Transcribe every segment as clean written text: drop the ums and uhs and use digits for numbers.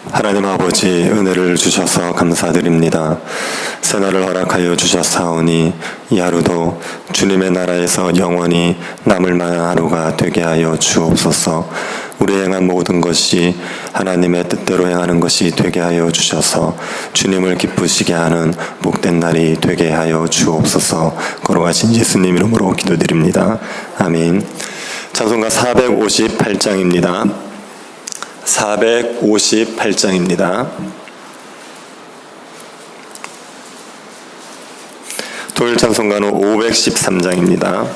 하나님 아버지, 은혜를 주셔서 감사드립니다. 새날을 허락하여 주셨사오니 이 하루도 주님의 나라에서 영원히 남을 만한 하루가 되게 하여 주옵소서. 우리 행한 모든 것이 하나님의 뜻대로 행하는 것이 되게 하여 주셔서 주님을 기쁘시게 하는 복된 날이 되게 하여 주옵소서. 걸어가신 예수님 이름으로 기도드립니다. 아멘. 찬송가 458장입니다. 458장입니다. 토요일 찬송가는 513장입니다.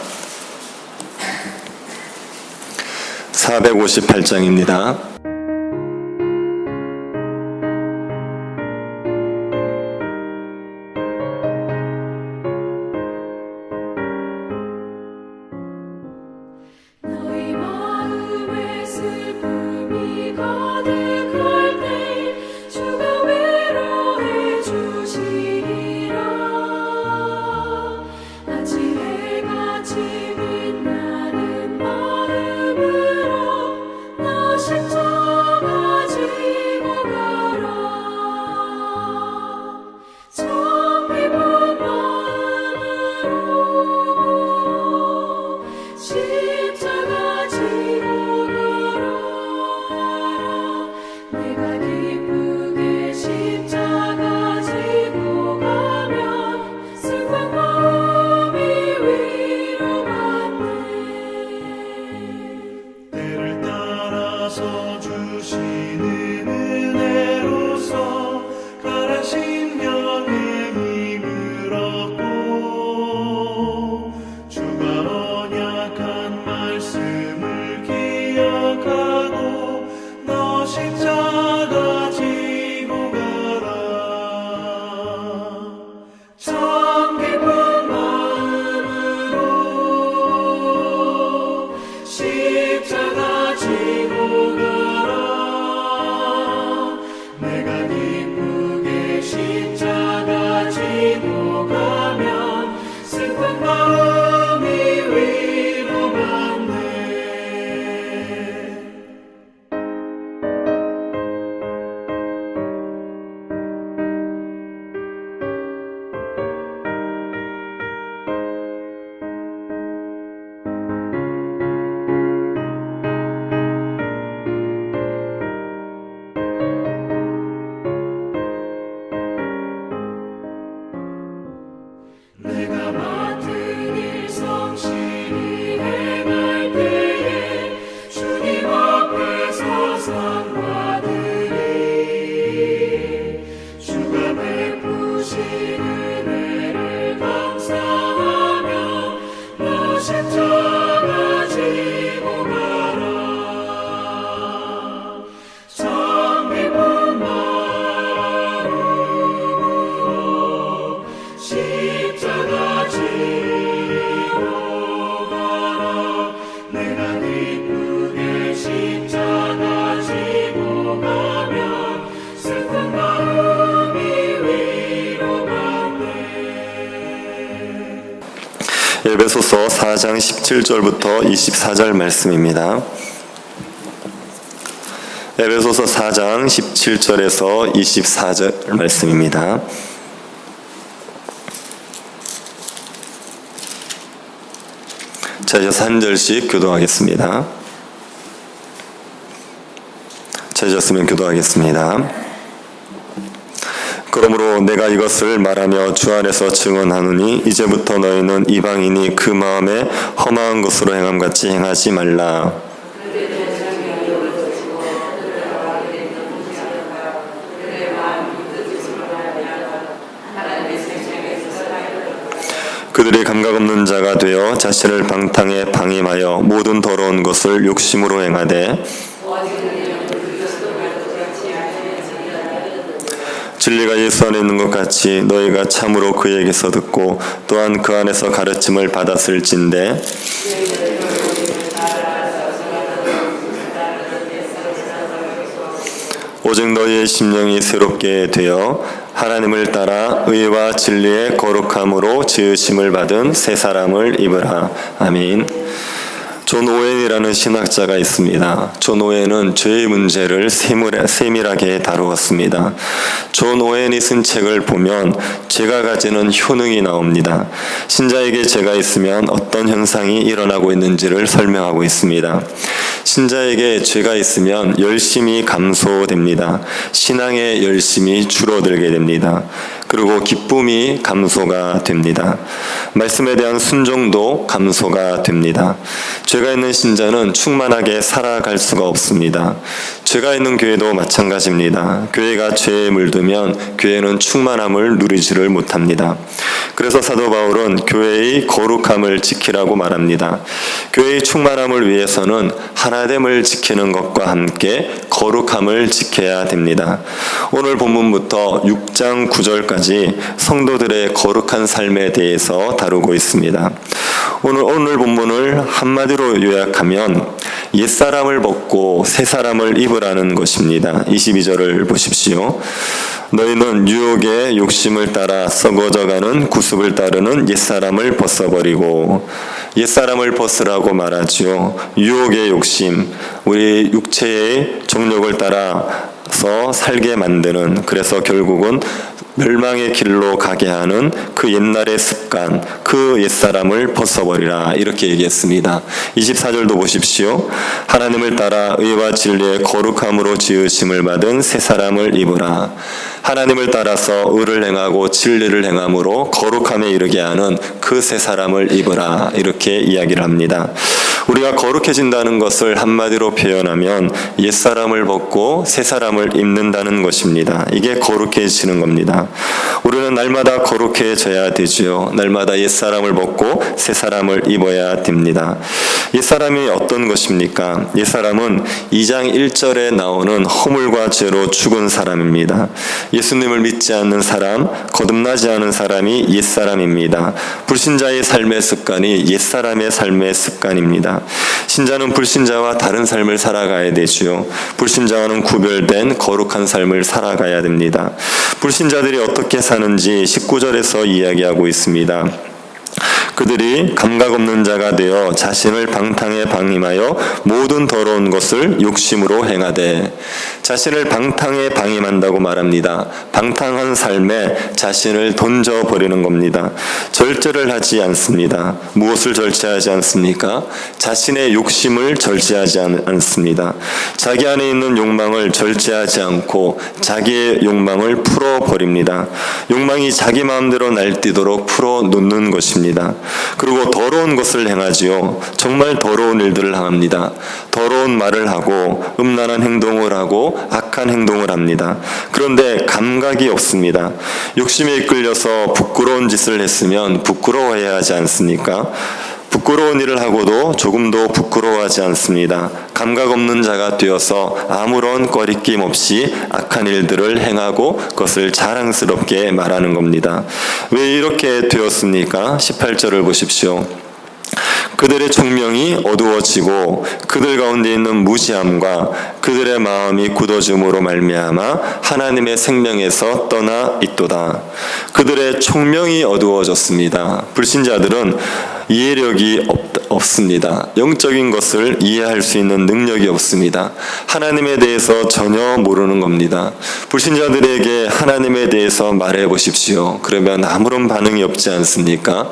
458장입니다. 너희 마음에 슬픔이 가득할 때 주가 위로해 주시리라. 아침 해같이 빛나는 마음으로 너 십자가 지고 가라. 참 기쁜 마음으로 십자가 지고 가라. 내가 기쁘게 십자가 지고 가면 슬픈 마음이 위로받네. 때를 따라서 주시는 은혜로서 가란 심령의 힘을 얻고 주가 언약한 말씀을 기억하고 너 십자가 지고 가라. 참 기쁜 마음으로 십자가 지고 가라. 내가 기쁘게 십자가 지고 가면 슬픈 마음이 위로받네. 내가 맡은 일 성실히 행할 때에 주님 앞에서 상 받으리. 주가 베푸신 은혜를 감사하며 너 십자가 지고 가라. 참 기쁜 마음으로 십자가 지고 가라. 내가 기쁘게 십자가 지고 가면 슬픈 마음이 위로받네. 에베소서 4장 17절부터 24절 말씀입니다. 에베소서 4장 17절에서 24절 말씀입니다. 자, 이어서 한 절씩 교도하겠습니다. 찾으셨으면 교도하겠습니다. 그러므로 내가 이것을 말하며 주 안에서 증언하노니 이제부터 너희는 이방인이 그 마음에 험한 것으로 행함같이 행하지 말라. 그들이 감각 없는 자가 되어 자신을 방탕에 방임하여 모든 더러운 것을 욕심으로 행하되 진리가 예수 안에 있는 것 같이 너희가 참으로 그에게서 듣고 또한 그 안에서 가르침을 받았을진대 오직 너희의 심령이 새롭게 되어 하나님을 따라 의와 진리의 거룩함으로 지으심을 받은 새 사람을 입으라. 아멘. 존 오웬이라는 신학자가 있습니다. 존 오웬은 죄의 문제를 세밀하게 다루었습니다. 존 오웬이 쓴 책을 보면 죄가 가지는 효능이 나옵니다. 신자에게 죄가 있으면 어떤 현상이 일어나고 있는지를 설명하고 있습니다. 신자에게 죄가 있으면 열심이 감소됩니다. 신앙의 열심이 줄어들게 됩니다. 그리고 기쁨이 감소가 됩니다. 말씀에 대한 순종도 감소가 됩니다. 죄가 있는 신자는 충만하게 살아갈 수가 없습니다. 죄가 있는 교회도 마찬가지입니다. 교회가 죄에 물들면 교회는 충만함을 누리지를 못합니다. 그래서 사도 바울은 교회의 거룩함을 지키라고 말합니다. 교회의 충만함을 위해서는 하나됨을 지키는 것과 함께 거룩함을 지켜야 됩니다. 오늘 본문부터 6장 9절까지 성도들의 거룩한 삶에 대해서 다루고 있습니다. 오늘 본문을 한마디로 요약하면 옛사람을 벗고 새사람을 입으라는 것입니다. 22절을 보십시오. 너희는 유혹의 욕심을 따라 썩어져가는 구습을 따르는 옛사람을 벗어버리고, 옛사람을 벗으라고 말하지요. 유혹의 욕심, 우리 육체의 정욕을 따라서 살게 만드는, 그래서 결국은 멸망의 길로 가게 하는 그 옛날의 습관, 그 옛사람을 벗어버리라, 이렇게 얘기했습니다. 24절도 보십시오. 하나님을 따라 의와 진리의 거룩함으로 지으심을 받은 새 사람을 입으라. 하나님을 따라서 의를 행하고 진리를 행함으로 거룩함에 이르게 하는 그 새 사람을 입으라, 이렇게 이야기를 합니다. 우리가 거룩해진다는 것을 한마디로 표현하면 옛사람을 벗고 새 사람을 입는다는 것입니다. 이게 거룩해지는 겁니다. 우리는 날마다 거룩해져야 되지요. 날마다 옛사람을 벗고 새 사람을 입어야 됩니다. 옛사람이 어떤 것입니까? 옛사람은 2장 1절에 나오는 허물과 죄로 죽은 사람입니다. 예수님을 믿지 않는 사람, 거듭나지 않은 사람이 옛사람입니다. 불신자의 삶의 습관이 옛사람의 삶의 습관입니다. 신자는 불신자와 다른 삶을 살아가야 되지요. 불신자와는 구별된 거룩한 삶을 살아가야 됩니다. 불신자들이 어떻게 사는지 19절에서 이야기하고 있습니다. 그들이 감각 없는 자가 되어 자신을 방탕에 방임하여 모든 더러운 것을 욕심으로 행하되, 자신을 방탕에 방임한다고 말합니다. 방탕한 삶에 자신을 던져버리는 겁니다. 절제를 하지 않습니다. 무엇을 절제하지 않습니까? 자신의 욕심을 절제하지 않습니다. 자기 안에 있는 욕망을 절제하지 않고 자기의 욕망을 풀어버립니다. 욕망이 자기 마음대로 날뛰도록 풀어놓는 것입니다. 그리고 더러운 것을 행하지요. 정말 더러운 일들을 합니다. 더러운 말을 하고 음란한 행동을 하고 악한 행동을 합니다. 그런데 감각이 없습니다. 욕심에 이끌려서 부끄러운 짓을 했으면 부끄러워해야 하지 않습니까? 부끄러운 일을 하고도 조금도 부끄러워하지 않습니다. 감각 없는 자가 되어서 아무런 꺼리낌 없이 악한 일들을 행하고 그것을 자랑스럽게 말하는 겁니다. 왜 이렇게 되었습니까? 18절을 보십시오. 그들의 총명이 어두워지고 그들 가운데 있는 무지함과 그들의 마음이 굳어짐으로 말미암아 하나님의 생명에서 떠나 있도다. 그들의 총명이 어두워졌습니다. 불신자들은 이해력이 없습니다. 영적인 것을 이해할 수 있는 능력이 없습니다. 하나님에 대해서 전혀 모르는 겁니다. 불신자들에게 하나님에 대해서 말해 보십시오. 그러면 아무런 반응이 없지 않습니까?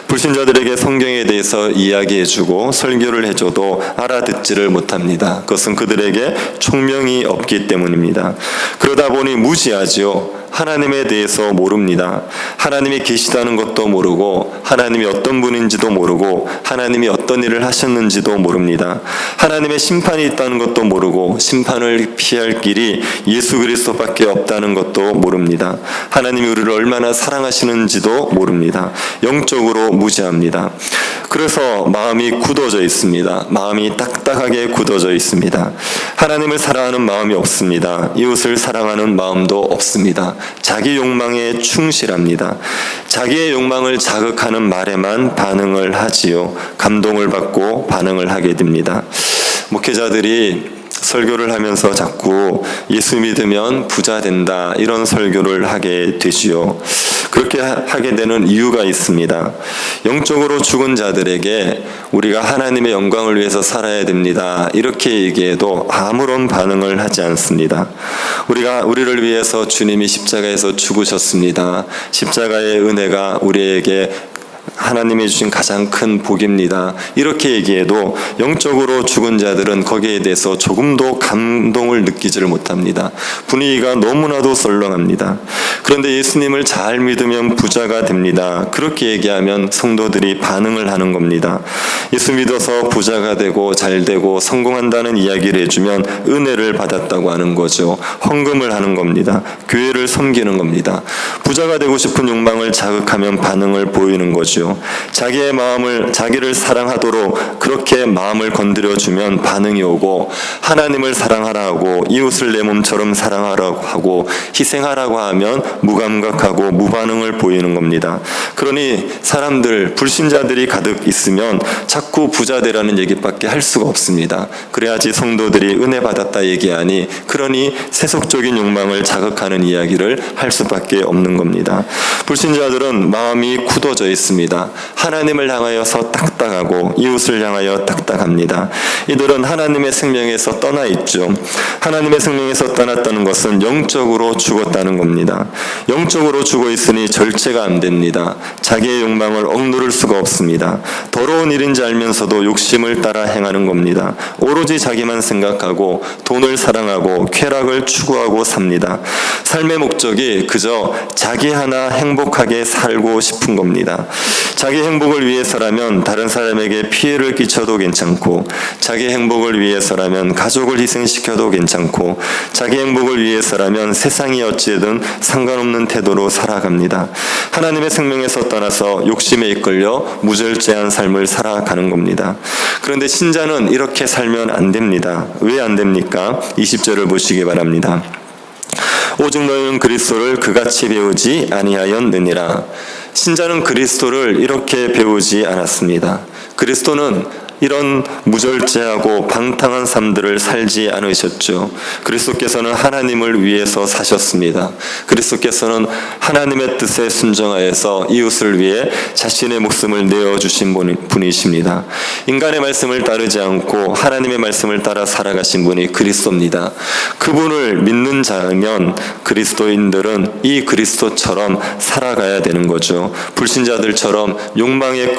불신자들에게 성경에 대해서 이야기해주고 설교를 해줘도 알아듣지를 못합니다. 그것은 그들에게 총명이 없기 때문입니다. 그러다 보니 무지하지요. 하나님에 대해서 모릅니다. 하나님이 계시다는 것도 모르고 하나님이 어떤 분인지도 모르고 하나님이 어떤 일을 하셨는지도 모릅니다. 하나님의 심판이 있다는 것도 모르고 심판을 피할 길이 예수 그리스도밖에 없다는 것도 모릅니다. 하나님이 우리를 얼마나 사랑하시는지도 모릅니다. 영적으로 무지합니다. 그래서 마음이 굳어져 있습니다. 마음이 딱딱하게 굳어져 있습니다. 하나님을 사랑하는 마음이 없습니다. 이웃을 사랑하는 마음도 없습니다. 자기 욕망에 충실합니다. 자기의 욕망을 자극하는 말에만 반응을 하지요. 감동을 받고 반응을 하게 됩니다. 목회자들이 설교를 하면서 자꾸 예수 믿으면 부자 된다 이런 설교를 하게 되지요. 그렇게 하게 되는 이유가 있습니다. 영적으로 죽은 자들에게 우리가 하나님의 영광을 위해서 살아야 됩니다, 이렇게 얘기해도 아무런 반응을 하지 않습니다. 우리를 위해서 주님이 십자가에서 죽으셨습니다. 십자가의 은혜가 우리에게 하나님이 주신 가장 큰 복입니다, 이렇게 얘기해도 영적으로 죽은 자들은 거기에 대해서 조금도 감동을 느끼지를 못합니다. 분위기가 너무나도 썰렁합니다. 그런데 예수님을 잘 믿으면 부자가 됩니다, 그렇게 얘기하면 성도들이 반응을 하는 겁니다. 예수 믿어서 부자가 되고 잘 되고 성공한다는 이야기를 해주면 은혜를 받았다고 하는 거죠. 헌금을 하는 겁니다. 교회를 섬기는 겁니다. 부자가 되고 싶은 욕망을 자극하면 반응을 보이는 거죠. 자기를 사랑하도록 그렇게 마음을 건드려주면 반응이 오고, 하나님을 사랑하라고, 이웃을 내 몸처럼 사랑하라고 하고, 희생하라고 하면 무감각하고 무반응을 보이는 겁니다. 그러니 사람들, 불신자들이 가득 있으면 자꾸 부자 되라는 얘기밖에 할 수가 없습니다. 그래야지 성도들이 은혜 받았다 얘기하니, 그러니 세속적인 욕망을 자극하는 이야기를 할 수밖에 없는 겁니다. 불신자들은 마음이 굳어져 있습니다. 하나님을 향하여서 딱딱하고 이웃을 향하여 딱딱합니다. 이들은 하나님의 생명에서 떠나 있죠. 하나님의 생명에서 떠났다는 것은 영적으로 죽었다는 겁니다. 영적으로 죽어 있으니 절제가 안 됩니다. 자기의 욕망을 억누를 수가 없습니다. 더러운 일인지 알면서도 욕심을 따라 행하는 겁니다. 오로지 자기만 생각하고 돈을 사랑하고 쾌락을 추구하고 삽니다. 삶의 목적이 그저 자기 하나 행복하게 살고 싶은 겁니다. 자기 행복을 위해서라면 다른 사람에게 피해를 끼쳐도 괜찮고, 자기 행복을 위해서라면 가족을 희생시켜도 괜찮고, 자기 행복을 위해서라면 세상이 어찌든 상관없는 태도로 살아갑니다. 하나님의 생명에서 떠나서 욕심에 이끌려 무절제한 삶을 살아가는 겁니다. 그런데 신자는 이렇게 살면 안 됩니다. 왜 안 됩니까? 20절을 보시기 바랍니다. 오직 너희는 그리스도를 그같이 배우지 아니하였느니라. 신자는 그리스도를 이렇게 배우지 않았습니다. 그리스도는 이런 무절제하고 방탕한 삶들을 살지 않으셨죠. 그리스도께서는 하나님을 위해서 사셨습니다. 그리스도께서는 하나님의 뜻에 순종하여서 이웃을 위해 자신의 목숨을 내어주신 분이십니다. 인간의 말씀을 따르지 않고 하나님의 말씀을 따라 살아가신 분이 그리스도입니다. 그분을 믿는 자면 그리스도인들은 이 그리스도처럼 살아가야 되는 거죠. 불신자들처럼 욕망에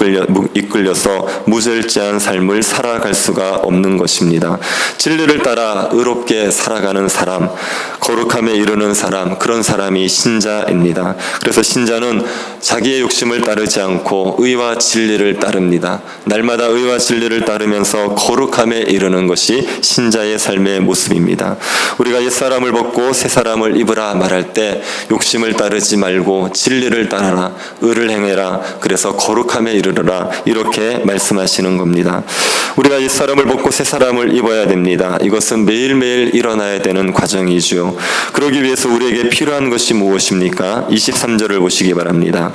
이끌려서 무절제한 삶을 살아갈 수가 없는 것입니다. 진리를 따라 의롭게 살아가는 사람, 거룩함에 이르는 사람, 그런 사람이 신자입니다. 그래서 신자는 자기의 욕심을 따르지 않고 의와 진리를 따릅니다. 날마다 의와 진리를 따르면서 거룩함에 이르는 것이 신자의 삶의 모습입니다. 우리가 옛사람을 벗고 새사람을 입으라 말할 때 욕심을 따르지 말고 진리를 따라라, 의를 행해라, 그래서 거룩함에 이르르라, 이렇게 말씀하시는 겁니다. 우리가 옛사람을 벗고 새사람을 입어야 됩니다. 이것은 매일매일 일어나야 되는 과정이죠. 그러기 위해서 우리에게 필요한 것이 무엇입니까? 23절을 보시기 바랍니다.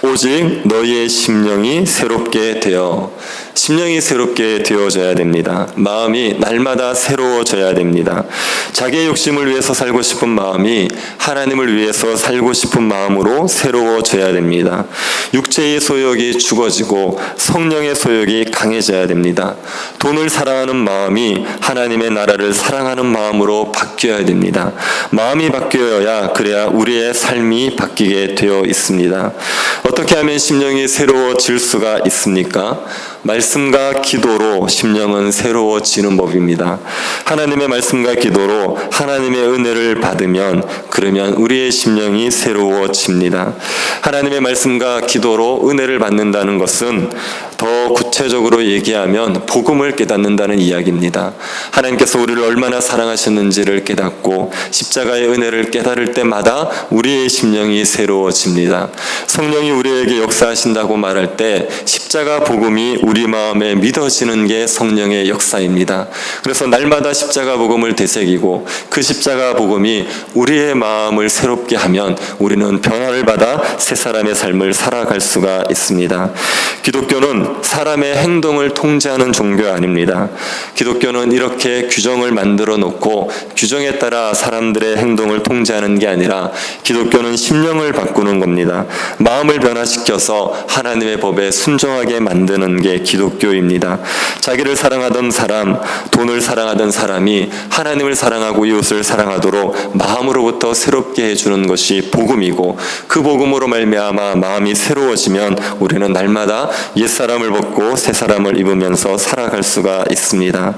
오직 너희의 심령이 새롭게 되어져야 됩니다. 마음이 날마다 새로워져야 됩니다. 자기의 욕심을 위해서 살고 싶은 마음이 하나님을 위해서 살고 싶은 마음으로 새로워져야 됩니다. 육체의 소욕이 죽어지고 성령의 소욕이 강해져야 됩니다. 돈을 사랑하는 마음이 하나님의 나라를 사랑하는 마음으로 바뀌어야 됩니다. 마음이 바뀌어야 그래야 우리의 삶이 바뀌게 되어 있습니다. 어떻게 하면 심령이 새로워질 수가 있습니까? 말씀과 기도로 심령은 새로워지는 법입니다. 하나님의 말씀과 기도로 하나님의 은혜를 받으면 그러면 우리의 심령이 새로워집니다. 하나님의 말씀과 기도로 은혜를 받는다는 것은 더 구체적으로 얘기하면 복음을 깨닫는다는 이야기입니다. 하나님께서 우리를 얼마나 사랑하셨는지를 깨닫고 십자가의 은혜를 깨달을 때마다 우리의 심령이 새로워집니다. 성령이 우리에게 역사하신다고 말할 때 십자가 복음이 우리 마음에 믿어지는 게 성령의 역사입니다. 그래서 날마다 십자가 복음을 되새기고 그 십자가 복음이 우리의 마음을 새롭게 하면 우리는 변화를 받아 새 사람의 삶을 살아갈 수가 있습니다. 기독교는 사람의 행동을 통제하는 종교 아닙니다. 기독교는 이렇게 규정을 만들어 놓고 규정에 따라 사람들의 행동을 통제하는 게 아니라 기독교는 심령을 바꾸는 겁니다. 마음을 변화시켜서 하나님의 법에 순종하게 만드는 게 기독교입니다. 자기를 사랑하던 사람, 돈을 사랑하던 사람이 하나님을 사랑하고 이웃을 사랑하도록 마음으로부터 새롭게 해주는 것이 복음이고, 그 복음으로 말미암아 마음이 새로워지면 우리는 날마다 옛사람을 벗고 새사람을 입으면서 살아갈 수가 있습니다.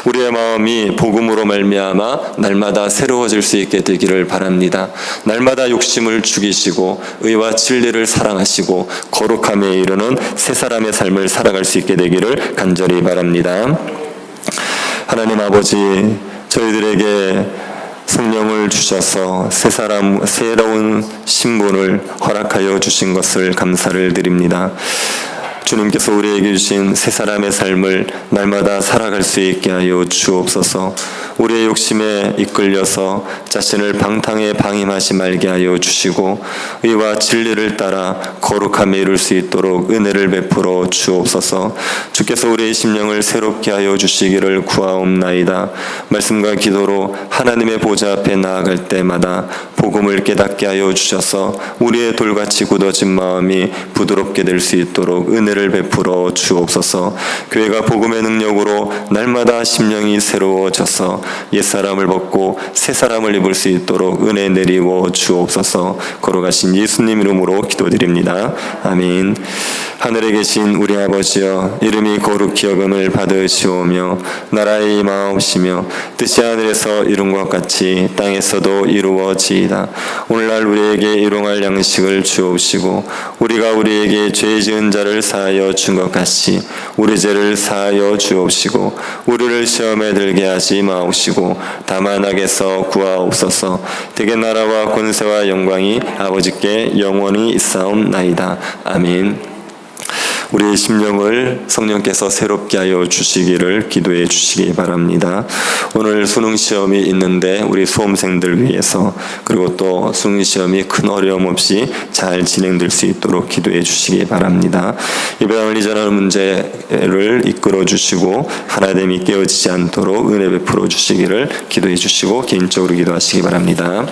우리의 마음이 복음으로 말미암아 날마다 새로워질 수 있게 되기를 바랍니다. 날마다 욕심을 죽이시고 의와 진리를 사랑하시고 거룩함에 이르는 새사람의 삶을 살아갈 수 있게 되기를 간절히 바랍니다. 하나님 아버지, 저희들에게 성령을 주셔서 새로운 신분을 허락하여 주신 것을 감사를 드립니다. 주님께서 우리에게 주신 새 사람의 삶을 날마다 살아갈 수 있게 하여 주옵소서. 우리의 욕심에 이끌려서 자신을 방탕에 방임하지 말게 하여 주시고 의와 진리를 따라 거룩함에 이룰 수 있도록 은혜를 베풀어 주옵소서. 주께서 우리의 심령을 새롭게 하여 주시기를 구하옵나이다. 말씀과 기도로 하나님의 보좌 앞에 나아갈 때마다 복음을 깨닫게 하여 주셔서 우리의 돌같이 굳어진 마음이 부드럽게 될 수 있도록 은혜를 베풀어 주옵소서. 교회가 복음의 능력으로 날마다 심령이 새로워져서 옛사람을 벗고 새사람을 입을 수 있도록 은혜 내리워 주옵소서. 거룩하신 예수님 이름으로 기도드립니다. 아멘. 하늘에 계신 우리 아버지여, 이름이 거룩히 여김을 받으시오며 나라의 임하옵시며 뜻이 하늘에서 이룬 것 같이 땅에서도 이루어지이다. 오늘날 우리에게 일용할 양식을 주옵시고 우리가 우리에게 죄 지은 자를 사하여 준 것 같이 우리 죄를 사하여 주옵시고 우리를 시험에 들게 하지 마옵시고 다만 악에서 구하옵소서. 대개 나라와 권세와 영광이 아버지께 영원히 있사옵나이다. 아멘. 우리의 심령을 성령께서 새롭게 하여 주시기를 기도해 주시기 바랍니다. 오늘 수능시험이 있는데 우리 수험생들 위해서, 그리고 또 수능시험이 큰 어려움 없이 잘 진행될 수 있도록 기도해 주시기 바랍니다. 예배당을 이전하는 문제를 이끌어 주시고 하나됨이 깨어지지 않도록 은혜 베풀어 주시기를 기도해 주시고 개인적으로 기도하시기 바랍니다.